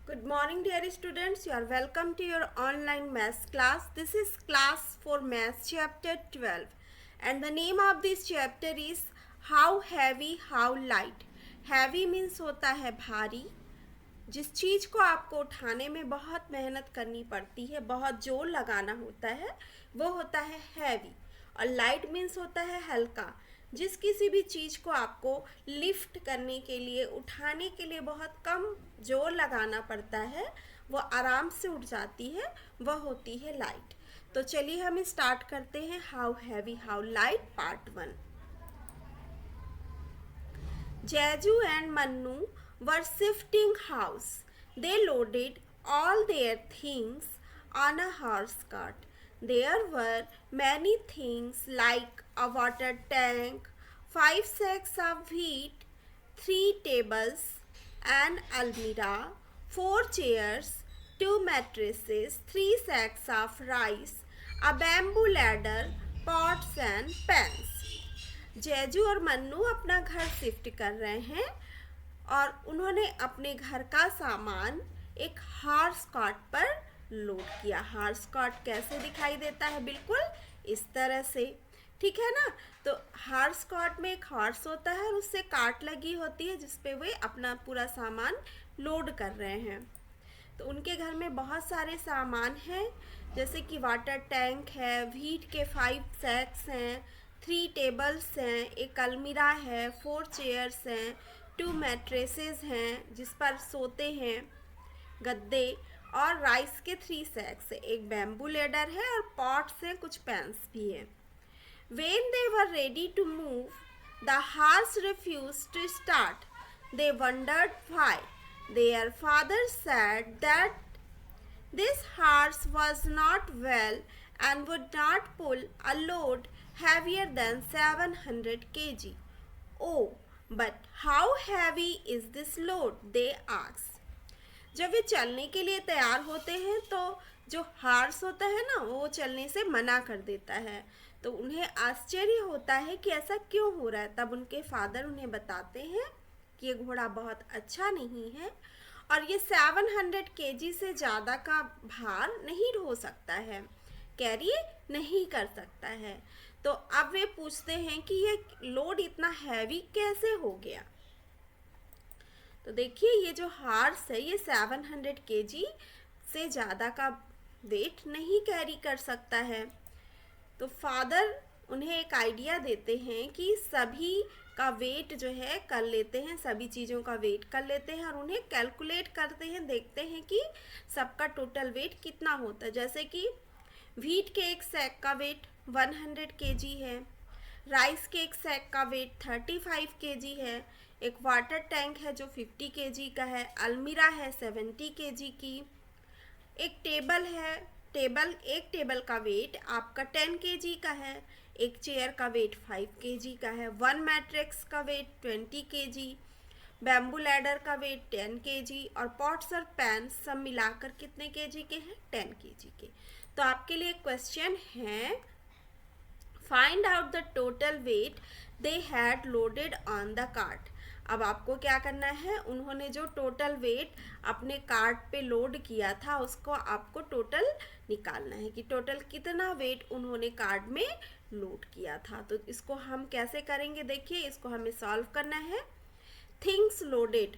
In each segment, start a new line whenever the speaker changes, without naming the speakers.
Good morning, dear students. You are welcome to your online maths class. This is class for maths chapter 12, and the name of this chapter is How Heavy, How Light. Heavy means होता है भारी, जिस चीज़ को आपको उठाने में बहुत मेहनत करनी पड़ती है, बहुत जोर लगाना होता है, वो होता है हैवी। और लाइट मीन्स होता है हल्का, जिस किसी भी चीज़ को आपको लिफ्ट करने के लिए, उठाने के लिए बहुत कम जोर लगाना पड़ता है, वो आराम से उठ जाती है, वह होती है लाइट। तो चलिए हम स्टार्ट करते हैं how heavy how light part 1। Jeju and Mannu were shifting house. They loaded all their things on a horse cart. There were many things like a water tank, 5 sacks of wheat, 3 tables, an almirah, 4 chairs, 2 mattresses, 3 sacks of rice, a bamboo ladder, pots and pans. जैजू और मन्नू अपना घर shift कर रहे हैं और उन्होंने अपने घर का सामान एक हॉर्स कार्ट पर लोड किया। हॉर्स कार्ट कैसे दिखाई देता है? बिल्कुल इस तरह से, ठीक है ना। तो हॉर्स कार्ट में एक हॉर्स होता है और उससे कार्ट लगी होती है जिसपे वे अपना पूरा सामान लोड कर रहे हैं। तो उनके घर में बहुत सारे सामान हैं, जैसे कि वाटर टैंक है, व्हीट के 5 सैक्स हैं, 3 टेबल्स हैं, एक अलमीरा है, 4 चेयर्स हैं, 2 मैट्रेसेस हैं जिस पर सोते हैं, गद्दे, और राइस के 3 सैक्स है, एक बैम्बू लेडर है और पॉट्स हैं, कुछ पैंस भी हैं। When they were ready to move, the horse refused to start. They wondered why. Their father said that this horse was not well and would not pull a load heavier than 700 kg. Oh, but how heavy is this load? They asked. जब वे चलने के लिए तैयार होते हैं तो जो horse होता है ना, वो चलने से मना कर देता है। तो उन्हें आश्चर्य होता है कि ऐसा क्यों हो रहा है। तब उनके फादर उन्हें बताते हैं कि ये घोड़ा बहुत अच्छा नहीं है और ये 700 केजी से ज़्यादा का भार नहीं ढो सकता है, कैरी नहीं कर सकता है। तो अब वे पूछते हैं कि ये लोड इतना हैवी कैसे हो गया। तो देखिए, ये जो हॉर्स है ये 700 केजी से ज़्यादा का वेट नहीं कैरी कर सकता है। तो फादर उन्हें एक आइडिया देते हैं कि सभी का वेट जो है कर लेते हैं, सभी चीज़ों का वेट कर लेते हैं और उन्हें कैलकुलेट करते हैं, देखते हैं कि सबका टोटल वेट कितना होता है। जैसे कि व्हीट के एक सैक का वेट 100 केजी है, राइस के एक सैक का वेट 35 केजी है, एक वाटर टैंक है जो 50 केजी का है, अलमीरा है 70 केजी की, एक टेबल है, एक टेबल का वेट आपका 10 केजी का है, एक चेयर का वेट 5 केजी का है, 1 मैट्रिक्स का वेट 20 केजी, बैम्बू लैडर का वेट 10 केजी और पॉट्स और पैन्स सब मिलाकर कितने केजी के हैं? 10 केजी के। तो आपके लिए क्वेश्चन है, find out the total weight they had loaded on the cart. अब आपको क्या करना है, उन्होंने जो टोटल वेट अपने कार्ट पे लोड किया था उसको आपको टोटल निकालना है कि टोटल कितना वेट उन्होंने कार्ट में लोड किया था। तो इसको हम कैसे करेंगे, देखिए इसको हमें सॉल्व करना है। थिंग्स लोडेड,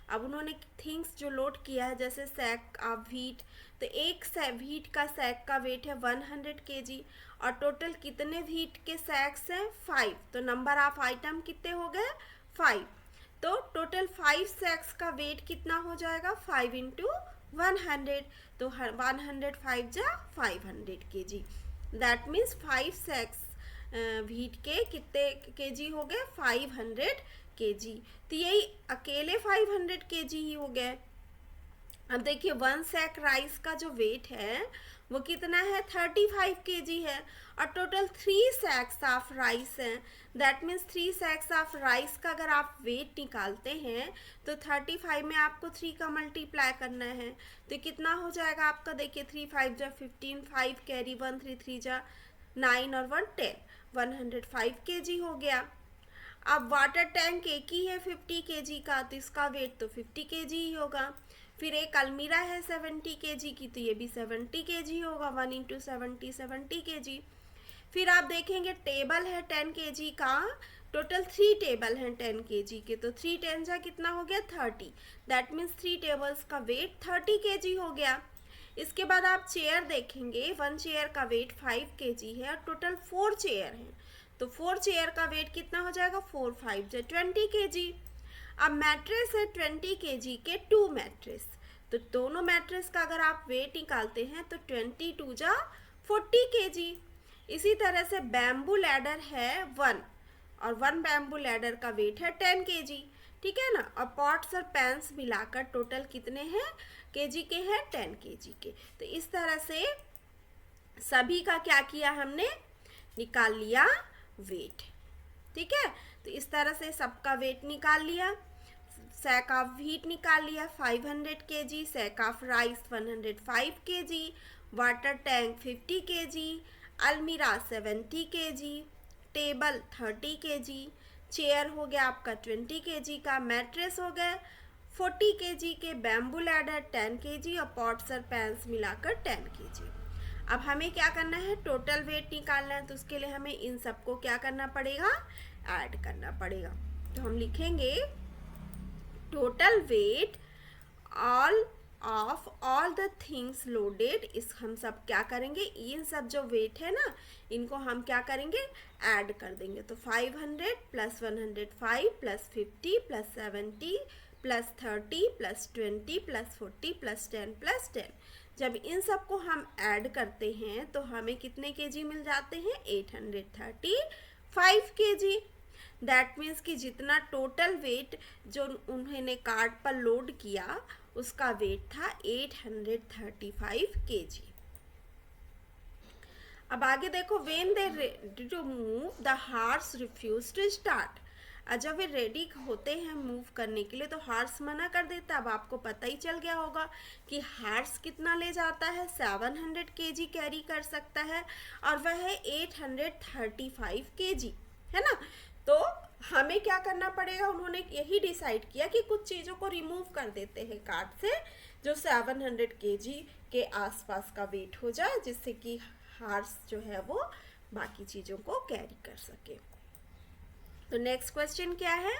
अब उन्होंने थिंग्स जो लोड किया है जैसे सैक ऑफ व्हीट, तो एक व्हीट का सैक का वेट है 100 केजी और टोटल कितने व्हीट के सैक्स हैं? 5। तो नंबर ऑफ आइटम कितने हो गए? 5। तो टोटल 5 सैक्स का वेट कितना हो जाएगा? 5 इंटू 100। तो 105 जा 500 केजी। दैट मीन्स 5 सैक्स व्हीट के कितने केजी हो गए? 500 केजी। तो यही अकेले 500 केजी ही हो गए। अब देखिए 1 सैक राइस का जो वेट है वो कितना है? 35 केजी है और टोटल 3 सैक्स ऑफ राइस हैं। दैट मीन्स 3 सैक्स ऑफ राइस का अगर आप वेट निकालते हैं तो 35 में आपको 3 का मल्टीप्लाई करना है। तो कितना हो जाएगा आपका? देखिए 3 5 जा 15, 5 कैरी 1, 3 3 जा 9 और 1 10, 105 केजी हो गया। अब वाटर टैंक एक ही है 50 केजी का, तो इसका वेट तो 50 केजी ही होगा। फिर एक अलमीरा है 70 kg की, तो ये भी 70 kg होगा, 1 इंटू 70 70 kg। फिर आप देखेंगे टेबल है 10 kg का, टोटल 3 टेबल हैं 10 kg के, तो 3 10 जा कितना हो गया 30, दैट मीन्स 3 टेबल्स का वेट 30 kg हो गया। इसके बाद आप चेयर देखेंगे, 1 चेयर का वेट 5 kg है और टोटल 4 चेयर हैं, तो 4 चेयर का वेट कितना हो जाएगा 4 5 जा 20 kg। अब मैट्रेस है 20 kg के 2 मैट्रेस, तो दोनों मैट्रेस का अगर आप वेट निकालते हैं तो 22 जा 40 kg। इसी तरह से बैम्बू लैडर है 1 और 1 बैम्बू लैडर का वेट है 10 kg, ठीक है ना। और पॉट्स और पैंस मिलाकर टोटल कितने हैं केजी के हैं 10 kg के। तो इस तरह से सभी का क्या किया हमने, निकाल लिया वेट, ठीक है। तो इस तरह से सबका वेट निकाल लिया। सैक ऑफ व्हीट निकाल लिया 500 kg, sack of rice 105 kg, water tank 50 kg, अलमीरा 70 kg, टेबल 30 kg, चेयर हो गया आपका 20 kg का, मैट्रेस हो गया 40 kg के, बैम्बू लैडर 10 kg और पॉट्स और पैंस मिलाकर 10 kg। अब हमें क्या करना है, टोटल वेट निकालना है, तो उसके लिए हमें इन सबको क्या करना पड़ेगा, ऐड करना पड़ेगा। तो हम लिखेंगे total weight all of all the things loaded. इस हम सब क्या करेंगे, इन सब जो वेट है ना इनको हम क्या करेंगे, ऐड कर देंगे। तो 500 plus 105 plus 50 plus 70 plus 30 plus 20 plus 40 plus 10 plus 10। जब इन सबको हम ऐड करते हैं तो हमें कितने केजी मिल जाते हैं, 835 kg। दैट मीन्स कि जितना टोटल वेट जो उन्होंने कार्ट पर लोड किया उसका वेट था 835 kg। अब आगे देखो, when they ready to move the horse refuse to start. जब वे रेडी होते हैं मूव करने के लिए तो हार्स मना कर देता है। अब आपको पता ही चल गया होगा कि हार्स कितना ले जाता है, 700 kg कैरी कर सकता है और वह है 835 kg, है ना। तो हमें क्या करना पड़ेगा, उन्होंने यही डिसाइड किया कि कुछ चीज़ों को रिमूव कर देते हैं कार्ट से जो 700 kg के आसपास का वेट हो जाए, जिससे कि हार्स जो है वो बाकी चीज़ों को कैरी कर सके। तो नेक्स्ट क्वेश्चन क्या है,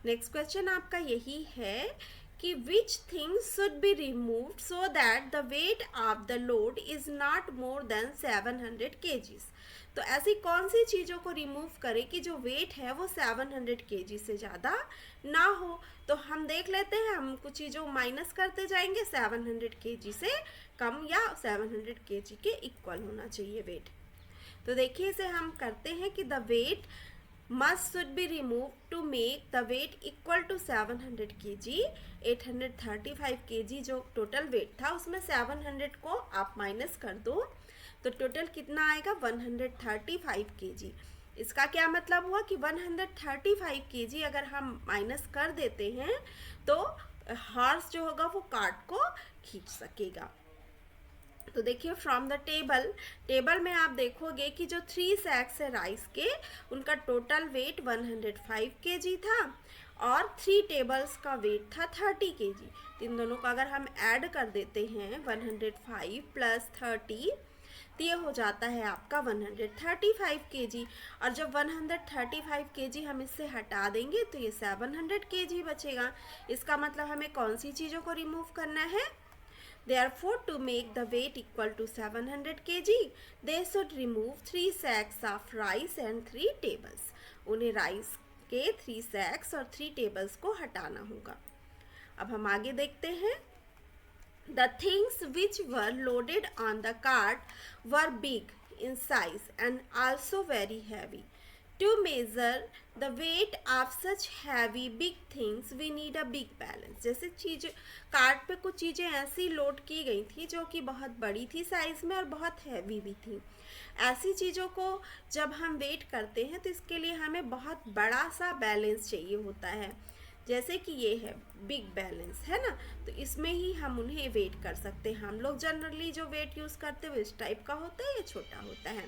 नेक्स्ट क्वेश्चन आपका यही है कि which things should be removed so that the weight of the load is not more than 700 kgs। तो ऐसी कौन सी चीज़ों को रिमूव करें कि जो वेट है वो 700 kg से ज़्यादा ना हो। तो हम देख लेते हैं, हम कुछ चीज़ों माइनस करते जाएंगे, 700 kg से कम या 700 kg के इक्वल होना चाहिए वेट। तो देखिए इसे हम करते हैं कि the weight must should be removed to make the weight equal to 700 kg। 835 kg जो टोटल वेट था उसमें 700 को आप माइनस कर दो तो टोटल कितना आएगा 135 kg। इसका क्या मतलब हुआ कि 135 kg अगर हम माइनस कर देते हैं तो हॉर्स जो होगा वो कार्ट को खींच सकेगा। तो देखिए फ्रॉम द टेबल में आप देखोगे कि जो 3 सैक्स है राइस के उनका टोटल वेट 105 kg था और 3 टेबल्स का वेट था 30 kg। इन दोनों का अगर हम ऐड कर देते हैं 105 प्लस 30 तो ये हो जाता है आपका 135 kg। और जब 135 kg हम इससे हटा देंगे तो ये 700 kg बचेगा। इसका मतलब हमें कौन सी चीज़ों को रिमूव करना है, Therefore, to make the weight equal to 700 kg, they should remove 3 sacks of rice and 3 tables. उन्हें राइस के 3 sacks और 3 tables को हटाना होगा। अब हम आगे देखते हैं। The things which were loaded on the cart were big in size and also very heavy. To measure the weight of such heavy big things, we need a big balance। जैसे चीज़ cart पे कुछ चीज़ें ऐसी load की गई थी जो कि बहुत बड़ी थी साइज़ में और बहुत हैवी भी थी। ऐसी चीज़ों को जब हम वेट करते हैं तो इसके लिए हमें बहुत बड़ा सा बैलेंस चाहिए होता है, जैसे कि ये है बिग बैलेंस, है ना। तो इसमें ही हम उन्हें वेट कर सकते हैं। हम लोग जनरली जो वेट यूज़ करते हैं वो इस टाइप का होता है, ये छोटा होता है।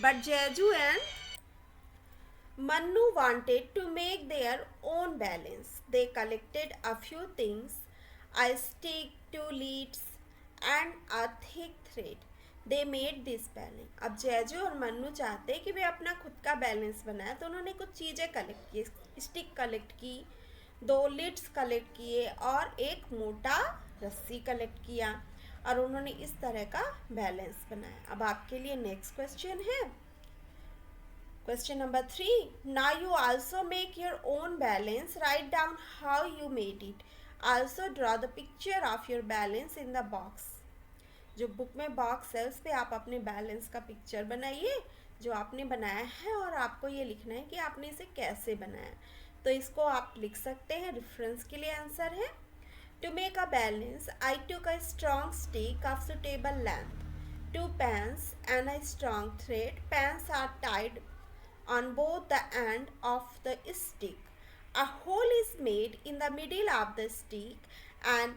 बट जैजू and Mannu wanted to make their own balance. They collected a few things a stick, two leads and a thick thread. They made this balance. अब जैजू और मन्नू चाहते कि वे अपना खुद का बैलेंस बनाए, तो उन्होंने कुछ चीज़ें कलेक्ट की, स्टिक कलेक्ट की, 2 लीड्स कलेक्ट किए और एक मोटा रस्सी कलेक्ट किया और उन्होंने इस तरह का बैलेंस बनाया. अब आपके लिए नेक्स्ट क्वेश्चन है. Question number 3. Now you also make your own balance. Write down how you made it. Also draw the picture of your balance in the box. जो बुक में बॉक्स है उस पर आप अपने बैलेंस का पिक्चर बनाइए जो आपने बनाया है और आपको ये लिखना है कि आपने इसे कैसे बनाया. तो इसको आप लिख सकते हैं. रेफरेंस के लिए आंसर है. To make a balance, I took a strong stick of suitable length, 2 pans and a strong thread. Pans are tied on both the end of the stick. A hole is made in the middle of the stick and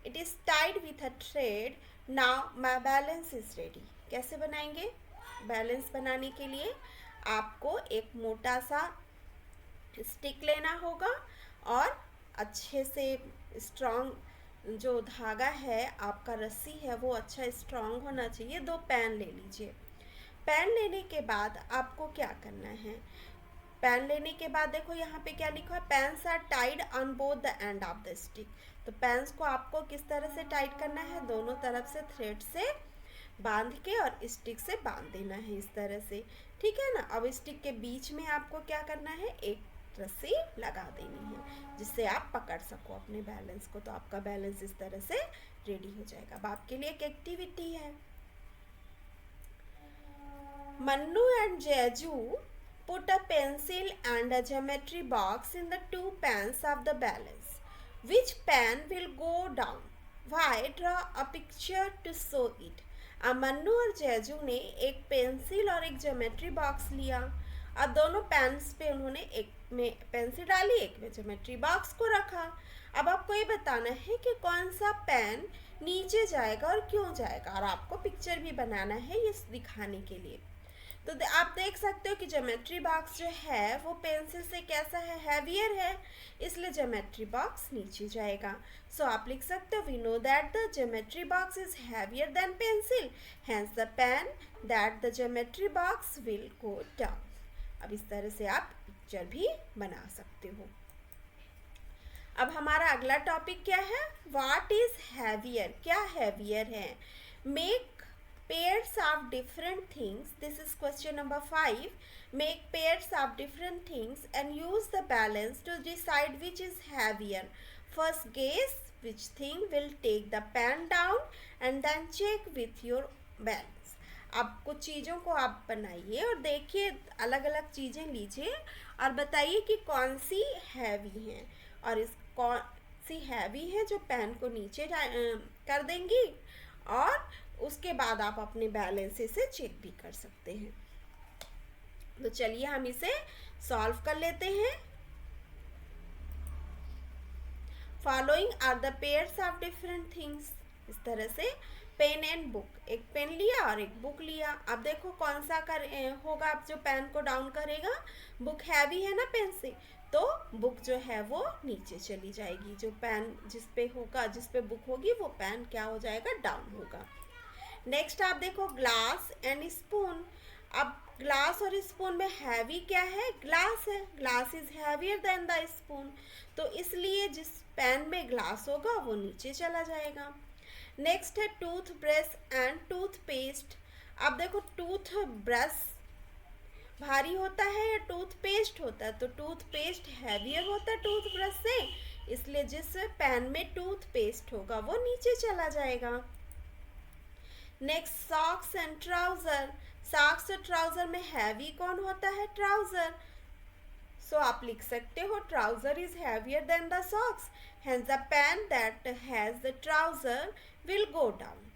it is tied with a thread. Now my balance is ready. कैसे बनाएंगे? Balance बनाने के लिए आपको एक मोटा सा stick लेना होगा और अच्छे से स्ट्रॉन्ग जो धागा है आपका रस्सी है वो अच्छा स्ट्रॉन्ग होना चाहिए. 2 पैन ले लीजिए. पैन लेने के बाद आपको क्या करना है? पैन लेने के बाद देखो यहाँ पे क्या लिखा है, pans are tied on both the end of the stick. तो पैन्स को आपको किस तरह से टाइट करना है? दोनों तरफ से थ्रेड से बांध के और स्टिक से बांध देना है इस तरह से. ठीक है ना. अब स्टिक के बीच में आपको क्या करना है? एक रस्सी लगा देनी है जिससे आप पकड़ सको अपने बैलेंस को. तो आपका बैलेंस इस तरह से रेडी हो जाएगा. अब आपके लिए एक एक्टिविटी है. Mannu and Jeju put a pencil and a geometry box in the 2 pans of the balance. Which pan will go down? Why? Draw a picture to show it. अब मन्नू और जैजू ने एक पेंसिल और एक ज्योमेट्री बॉक्स लिया. अब दोनों pens पे उन्होंने एक में पेंसिल डाली, एक में ज्योमेट्री बॉक्स को रखा. अब आपको ये बताना है कि कौन सा पेन नीचे जाएगा और क्यों जाएगा और आपको पिक्चर भी बनाना है ये दिखाने के लिए. तो आप देख सकते हो कि ज्योमेट्री बॉक्स जो है वो पेंसिल से कैसा है? हैवियर है, इसलिए ज्योमेट्री बॉक्स नीचे जाएगा. सो आप लिख सकते हो we know that the geometry box is heavier than pencil, hence the pen that the geometry box will go down. अब इस तरह से आप पिक्चर भी बना सकते हो. अब हमारा अगला टॉपिक क्या है? What is heavier? क्या हैवियर है? Make pairs of different things. This is question number 5. Make pairs of different things and use the balance to decide which is heavier. First guess which thing will take the pan down and then check with your balance. अब कुछ चीज़ों को आप बनाइए और देखिए, अलग अलग चीज़ें लीजिए और बताइए कि कौन सी हैवी हैं और इस कौन सी हैवी है जो पैन को नीचे कर देंगी और उसके बाद आप अपने बैलेंस से चेक भी कर सकते हैं. तो चलिए हम इसे सॉल्व कर लेते हैं. Following are the pairs of different things. इस तरह से पेन एंड बुक, एक पेन लिया और एक बुक लिया. अब देखो कौन सा होगा जो पेन को डाउन करेगा. बुक हैवी है ना पेन से, तो बुक जो है वो नीचे चली जाएगी. जो पेन जिस पे होगा, जिस पे बुक होगी वो पेन क्या हो जाएगा? डाउन होगा. नेक्स्ट आप देखो ग्लास एंड स्पून. अब ग्लास और स्पून में हैवी क्या है? ग्लास है. Glass is heavier then the spoon, तो इसलिए जिस पैन में ग्लास होगा वो नीचे चला जाएगा. नेक्स्ट है tooth brush and tooth paste. अब देखो टूथ ब्रश भारी होता है या टूथ पेस्ट होता है? तो टूथ पेस्ट हैवियर होता है टूथ ब्रश से, इसलिए जिस पैन में टूथ पेस्ट होगा वो नीचे चला जाएगा. Next socks and trouser. Socks और ट्राउजर में हैवी कौन होता है? ट्राउजर. सो आप लिख सकते हो trouser is heavier then the socks, hence the pan that has the trouser will go down.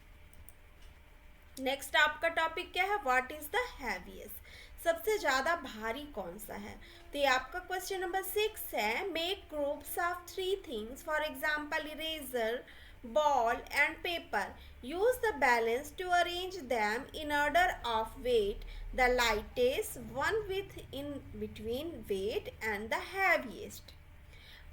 Next आपका टॉपिक क्या है? What is the heaviest? सबसे ज़्यादा भारी कौन सा है? तो ये आपका क्वेश्चन नंबर 6 है. Make groups of 3 things, for example eraser, ball and paper. Use the balance to arrange them in order of weight. The lightest one with in between weight and the heaviest.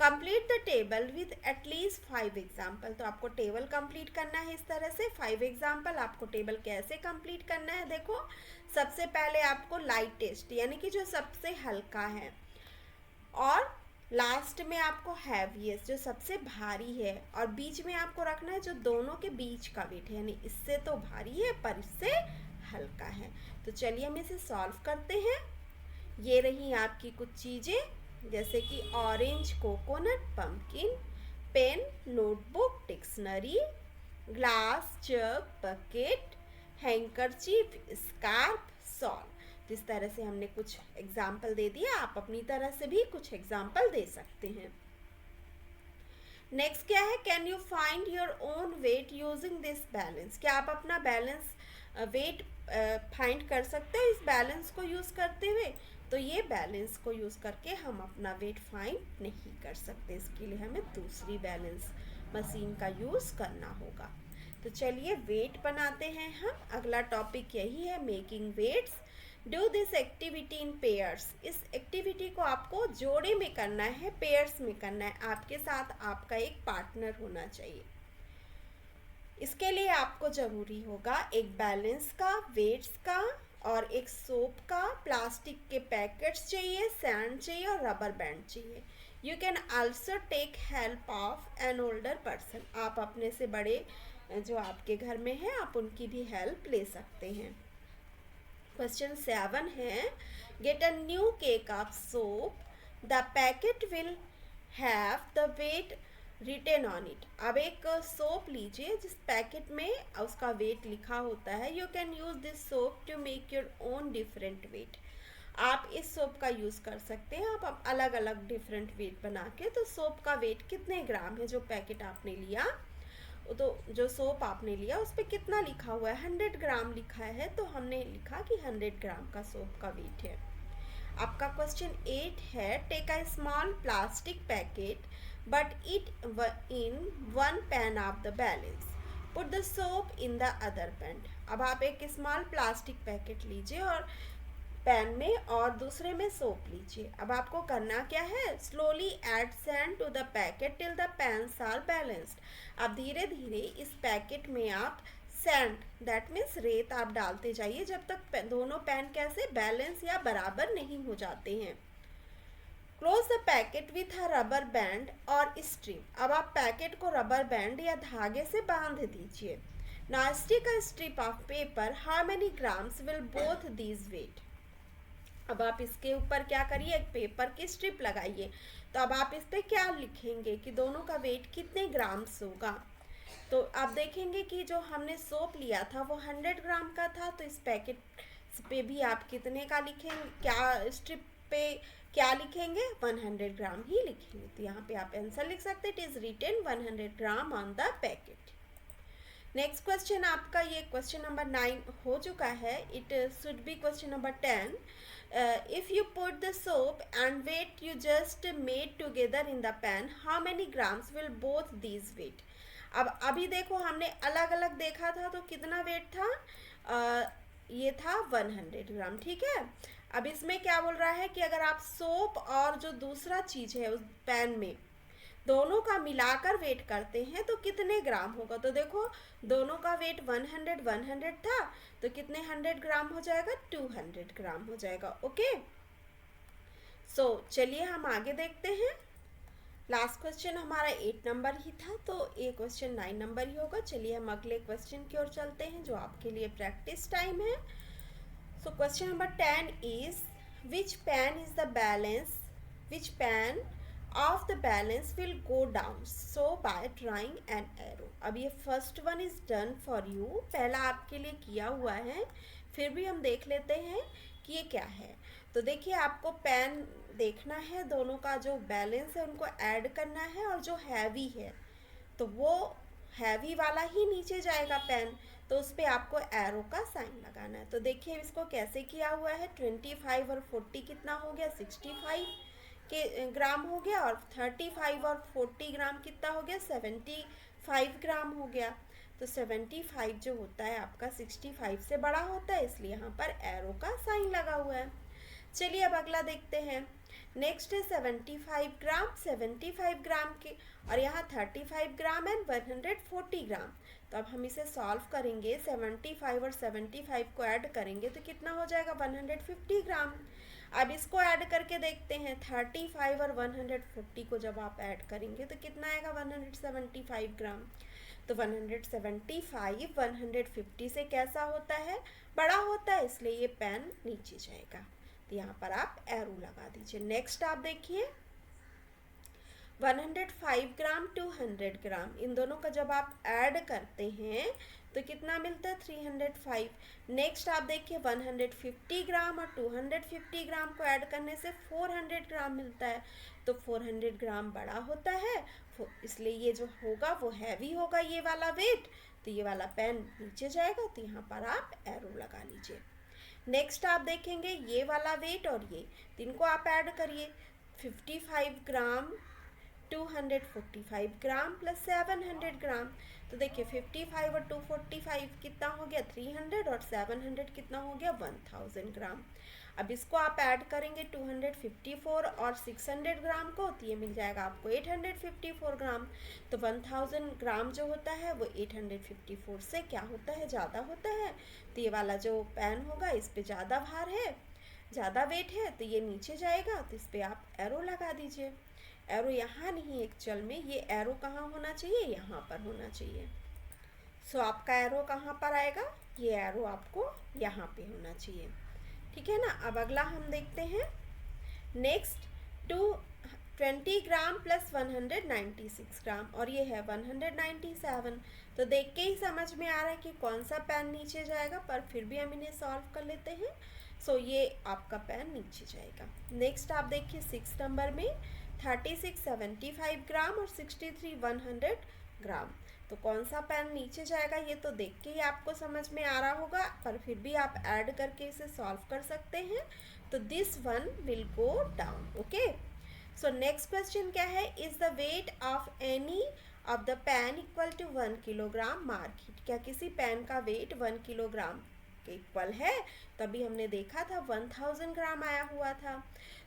Complete the table with at least 5 example. तो आपको table complete करना है इस तरह से 5 example. आपको table कैसे complete करना है, देखो सबसे पहले आपको लाइटेस्ट यानी कि जो सबसे हल्का है, और लास्ट में आपको हैवीएस्ट जो सबसे भारी है, और बीच में आपको रखना है जो दोनों के बीच का वेट है, यानी इससे तो भारी है पर इससे हल्का है। तो चलिए हम इसे सॉल्व करते हैं। ये रही आपकी कुछ चीज़ें, जैसे कि orange, coconut, pumpkin, pen, notebook, dictionary, glass, jug, bucket, handkerchief, scarf, shawl. तो इस तरह से हमने कुछ एग्जाम्पल दे दिया, आप अपनी तरह से भी कुछ एग्जाम्पल दे सकते हैं। नेक्स्ट क्या है, can you find your own wait using this balance. क्या आप अपना बैलेंस वेट फाइंड कर सकते हो इस बैलेंस को यूज़ करते हुए। तो ये बैलेंस को यूज़ करके हम अपना वेट फाइंड नहीं कर सकते, इसके लिए हमें दूसरी बैलेंस मशीन का यूज़ करना होगा। तो चलिए वेट बनाते हैं हम। अगला टॉपिक यही है, making weights. Do this activity in pairs. इस एक्टिविटी को आपको जोड़े में करना है, पेयर्स में करना है। आपके साथ आपका एक पार्टनर होना चाहिए। इसके लिए आपको ज़रूरी होगा एक बैलेंस का, वेट्स का, और एक सोप का, प्लास्टिक के पैकेट्स चाहिए, सैंड चाहिए और रबर बैंड चाहिए। You can also take help of an older person. आप अपने से बड़े जो आपके घर में हैं, आप उनकी भी हेल्प ले सकते हैं। क्वेश्चन 7 है, get a new cake of soap. The packet will have the weight written on it. अब एक सोप लीजिए जिस पैकेट में उसका वेट लिखा होता है। You can use this soap to make your own different weight. आप इस सोप का यूज़ कर सकते हैं, आप अलग अलग डिफरेंट वेट बना के। तो सोप का वेट कितने ग्राम है, जो पैकेट आपने लिया, तो जो सोप आपने लिया उस पर कितना लिखा हुआ है, 100 ग्राम लिखा है, तो हमने लिखा कि 100 ग्राम का सोप का वेट है। आपका क्वेश्चन 8 है, take a small plastic packet but it in one pan of the balance. Put the soap in the other pan. अब आप एक स्मॉल प्लास्टिक पैकेट लीजिए और पैन में, और दूसरे में सोप लीजिए। अब आपको करना क्या है, slowly add sand to the packet till the pans are balanced. अब धीरे धीरे इस पैकेट में आप सैंड, दैट मीन्स रेत, आप डालते जाइए जब तक दोनों पैन कैसे बैलेंस या बराबर नहीं हो जाते हैं। Close the packet with a rubber band और स्ट्रिप। अब आप पैकेट को रबर बैंड या धागे से बांध दीजिए। Now stick a strip of paper. How many grams will both these weight. अब आप इसके ऊपर क्या करिए, एक पेपर की स्ट्रिप लगाइए। तो अब आप इस पर क्या लिखेंगे कि दोनों का वेट कितने ग्राम्स होगा। तो आप देखेंगे कि जो हमने सोप लिया था वो 100 ग्राम का था, तो इस पैकेट पे भी आप कितने का लिखेंगे, क्या स्ट्रिप पे क्या लिखेंगे, 100 ग्राम ही लिखेंगे। तो यहाँ पे आप आंसर लिख सकते हैं, it is written 100 gram on the packet. Next question आपका ये क्वेश्चन नंबर 9 हो चुका है। It should be question number 10। If you put the soap and weight you just made together in the pan, how many grams will both these weight. अब अभी देखो हमने अलग अलग देखा था, तो कितना वेट था, ये था 100 ग्राम, ठीक है। अब इसमें क्या बोल रहा है कि अगर आप सोप और जो दूसरा चीज़ है उस पैन में दोनों का मिलाकर वेट करते हैं तो कितने ग्राम होगा। तो देखो दोनों का वेट 100 था, तो कितने 100 ग्राम हो जाएगा, 200 ग्राम हो जाएगा। ओके, सो चलिए हम आगे देखते हैं। लास्ट क्वेश्चन हमारा 8 नंबर ही था, तो ये क्वेश्चन 9 नंबर ही होगा। चलिए हम अगले क्वेश्चन की ओर चलते हैं जो आपके लिए प्रैक्टिस टाइम है। So question number 10 is, which pan is the balance, which pan of the balance will go down, so by drawing an arrow। अब ये first one is done for you, पहला आपके लिए किया हुआ है, फिर भी हम देख लेते हैं कि ये क्या है। तो देखिए आपको पैन देखना है, दोनों का जो बैलेंस है उनको ऐड करना है, और जो हैवी है तो वो हैवी वाला ही नीचे जाएगा पैन, तो उस पर आपको एरो का साइन लगाना है। तो देखिए इसको कैसे किया हुआ है, 25 और 40 कितना हो गया, 65 के ग्राम हो गया, और 35 और 40 ग्राम कितना हो गया, 75 ग्राम हो गया। तो 75 जो होता है आपका 65 से बड़ा होता है, इसलिए यहाँ पर एरो का साइन लगा हुआ है। चलिए अब अगला देखते हैं। नेक्स्ट है 75 ग्राम, 75 ग्राम के, और यहाँ 35 ग्राम एंड 140 ग्राम। तो अब हम इसे सॉल्व करेंगे, 75 और 75 को ऐड करेंगे तो कितना हो जाएगा 150 ग्राम। अब इसको ऐड करके देखते हैं, 35 और 140 को जब आप ऐड करेंगे तो कितना आएगा 175 ग्राम। तो 175 150 से कैसा होता है, बड़ा होता है, इसलिए ये पेन नीचे जाएगा। तो यहाँ पर आप एरो लगा दीजिए। नेक्स्ट आप देखिए 105 ग्राम 200 ग्राम, इन दोनों का जब आप ऐड करते हैं तो कितना मिलता है 305। नेक्स्ट आप देखिए 150 ग्राम और 250 ग्राम को ऐड करने से 400 ग्राम मिलता है। तो 400 ग्राम बड़ा होता है, इसलिए ये जो होगा वो हैवी होगा, ये वाला वेट, तो ये वाला पेन नीचे जाएगा। तो यहाँ पर आप एरो लगा लीजिए। नेक्स्ट आप देखेंगे ये वाला वेट और ये, तो इनको आप ऐड करिए, 55 ग्राम 245 ग्राम प्लस 700 ग्राम। तो देखिए 55 और 245 कितना हो गया 300, और 700 कितना हो गया 1000 ग्राम। अब इसको आप ऐड करेंगे 254 और 600 ग्राम को, तो ये मिल जाएगा आपको 854 ग्राम। तो 1000 ग्राम जो होता है वो 854 से क्या होता है, ज़्यादा होता है। तो ये वाला जो पेन होगा इस पे ज़्यादा भार है, ज़्यादा वेट है, तो ये नीचे जाएगा। तो इस पर आप एरो लगा दीजिए। एरो यहाँ नहीं एक्चुअल में, ये एरो कहाँ होना चाहिए, यहाँ पर होना चाहिए। सो आपका एरो कहाँ पर आएगा, ये एरो आपको यहाँ पे होना चाहिए, ठीक है ना। अब अगला हम देखते हैं नेक्स्ट 220 ग्राम प्लस 196 ग्राम, और ये है 197। तो देख के ही समझ में आ रहा है कि कौन सा पेन नीचे जाएगा, पर फिर भी हम इन्हें सॉल्व कर लेते हैं। सो ये आपका पेन नीचे जाएगा। नेक्स्ट आप देखिए 6 नंबर में 36 75 ग्राम और 63 100 ग्राम। तो कौन सा पेन नीचे जाएगा ये तो देख के ही आपको समझ में आ रहा होगा, पर फिर भी आप ऐड करके इसे सॉल्व कर सकते हैं। तो this one will go down, okay. So next question क्या है, is the weight of any of the pan equal to 1 kilogram, mark it. क्या किसी पेन का वेट 1 किलोग्राम के इक्वल है? तभी हमने देखा था 1000 ग्राम आया हुआ था।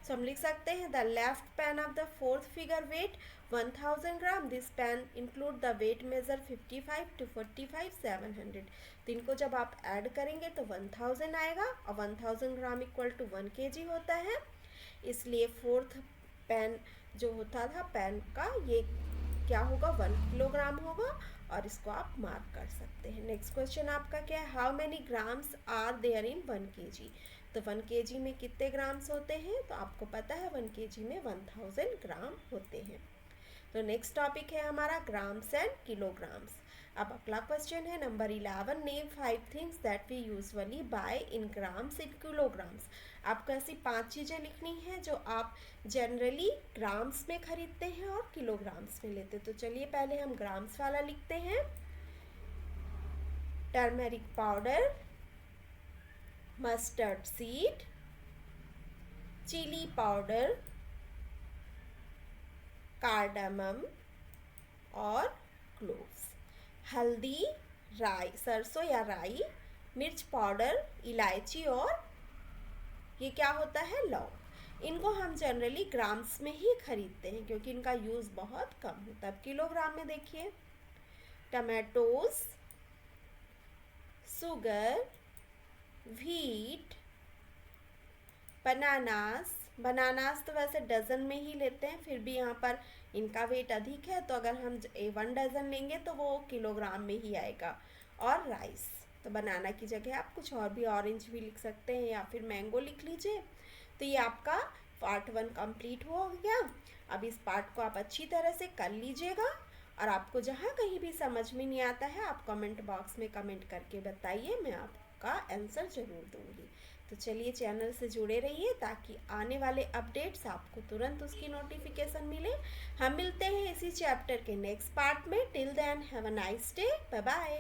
सो हम लिख सकते हैं the left pan of the fourth figure weight 1000 gram, this pan include the weight measure 55 to 45 700। तो इनको जब आप ऐड करेंगे तो 1000 आएगा, और 1000 ग्राम इक्वल टू 1 kg होता है, इसलिए फोर्थ पेन जो होता था पेन का ये क्या होगा 1 किलोग्राम होगा, और इसको आप मार्क कर सकते हैं। नेक्स्ट क्वेश्चन आपका क्या है, how many grams are there in 1 kg। तो 1 kg में कितने ग्राम्स होते हैं, तो आपको पता है 1 kg में 1000 ग्राम होते हैं। तो नेक्स्ट टॉपिक है हमारा ग्राम्स एंड किलोग्राम्स। अब अगला क्वेश्चन है number 11, name 5 things that we usually buy in grams in kilograms. आपको ऐसी 5 चीज़ें लिखनी है जो आप जनरली ग्राम्स में खरीदते हैं और किलोग्राम्स में लेते हैं। तो चलिए पहले हम ग्राम्स वाला लिखते हैं, turmeric powder, mustard seed, chilli powder, cardamom और क्लोव्स। हल्दी, राई, सरसों या राई, मिर्च पाउडर, इलायची और ये क्या होता है लौंग। इनको हम जनरली ग्राम्स में ही खरीदते हैं क्योंकि इनका यूज़ बहुत कम होता है। अब किलोग्राम में देखिए, tomatoes, sugar, wheat, bananas. Bananas तो वैसे डज़न में ही लेते हैं, फिर भी यहाँ पर इनका वेट अधिक है, तो अगर हम 1 डज़न लेंगे तो वो किलोग्राम में ही आएगा। और राइस, तो बनाना की जगह आप कुछ और भी, ऑरेंज भी लिख सकते हैं या फिर मैंगो लिख लीजिए। तो ये आपका पार्ट 1 कंप्लीट हो गया। अब इस पार्ट को आप अच्छी तरह से कर लीजिएगा, और आपको जहाँ कहीं भी समझ में नहीं आता है आप कमेंट बॉक्स में कमेंट करके बताइए, मैं आपका आंसर ज़रूर दूँगी। तो चलिए चैनल से जुड़े रहिए ताकि आने वाले अपडेट्स आपको तुरंत उसकी नोटिफिकेशन मिले। हम मिलते हैं इसी चैप्टर के नेक्स्ट पार्ट में। Till then have a nice day, bye bye.